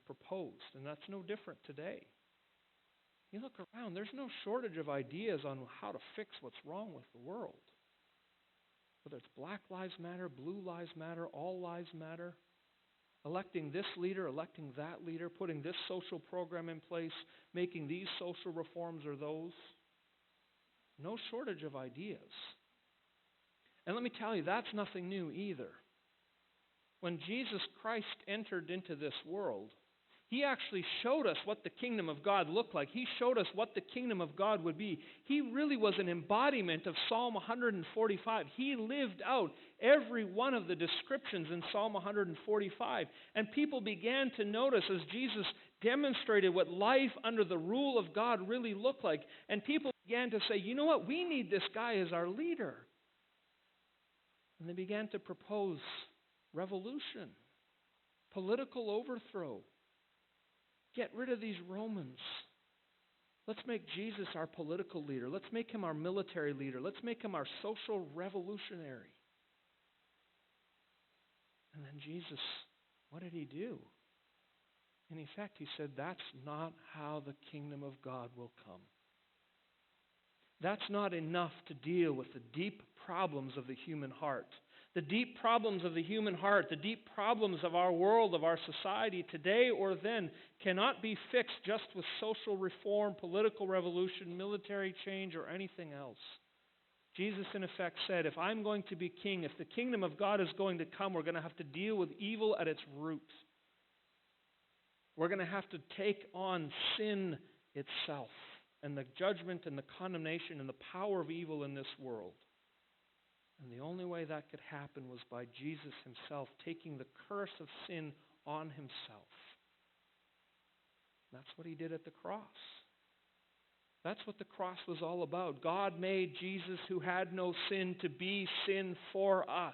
proposed, and that's no different today. You look around, there's no shortage of ideas on how to fix what's wrong with the world. Whether it's Black Lives Matter, Blue Lives Matter, All Lives Matter, electing this leader, electing that leader, putting this social program in place, making these social reforms or those. No shortage of ideas. And let me tell you, that's nothing new either. When Jesus Christ entered into this world, He actually showed us what the kingdom of God looked like. He showed us what the kingdom of God would be. He really was an embodiment of Psalm 145. He lived out every one of the descriptions in Psalm 145. And people began to notice as Jesus demonstrated what life under the rule of God really looked like. And people began to say, you know what, we need this guy as our leader. And they began to propose revolution, political overthrow. Get rid of these Romans. Let's make Jesus our political leader. Let's make Him our military leader. Let's make Him our social revolutionary. And then Jesus, what did He do? And in fact, He said, that's not how the kingdom of God will come. That's not enough to deal with the deep problems of the human heart. The deep problems of the human heart, the deep problems of our world, of our society today or then cannot be fixed just with social reform, political revolution, military change, or anything else. Jesus, in effect, said, if I'm going to be king, if the kingdom of God is going to come, we're going to have to deal with evil at its root. We're going to have to take on sin itself and the judgment and the condemnation and the power of evil in this world. And the only way that could happen was by Jesus Himself taking the curse of sin on Himself. That's what He did at the cross. That's what the cross was all about. God made Jesus, who had no sin, to be sin for us.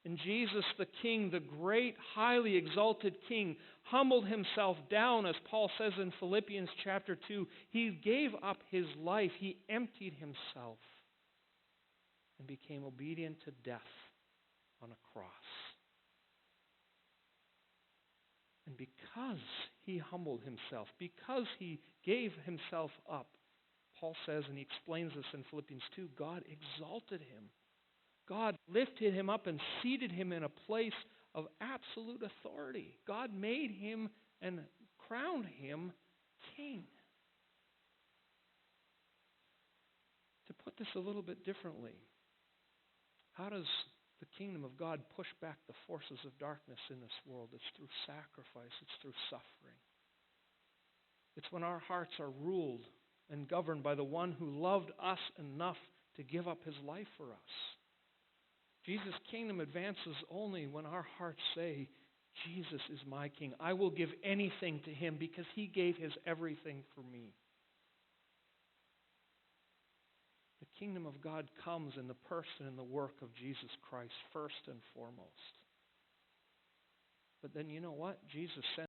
And Jesus the King, the great, highly exalted King, humbled Himself down, as Paul says in Philippians chapter 2. He gave up His life. He emptied Himself and became obedient to death on a cross. And because He humbled Himself, because He gave Himself up, Paul says, and he explains this in Philippians 2, God exalted Him. God lifted Him up and seated Him in a place of absolute authority. God made Him and crowned Him king. To put this a little bit differently, how does the kingdom of God push back the forces of darkness in this world? It's through sacrifice. It's through suffering. It's when our hearts are ruled and governed by the one who loved us enough to give up His life for us. Jesus' kingdom advances only when our hearts say, Jesus is my king. I will give anything to Him because He gave His everything for me. The kingdom of God comes in the person and the work of Jesus Christ first and foremost. But then you know what? Jesus sent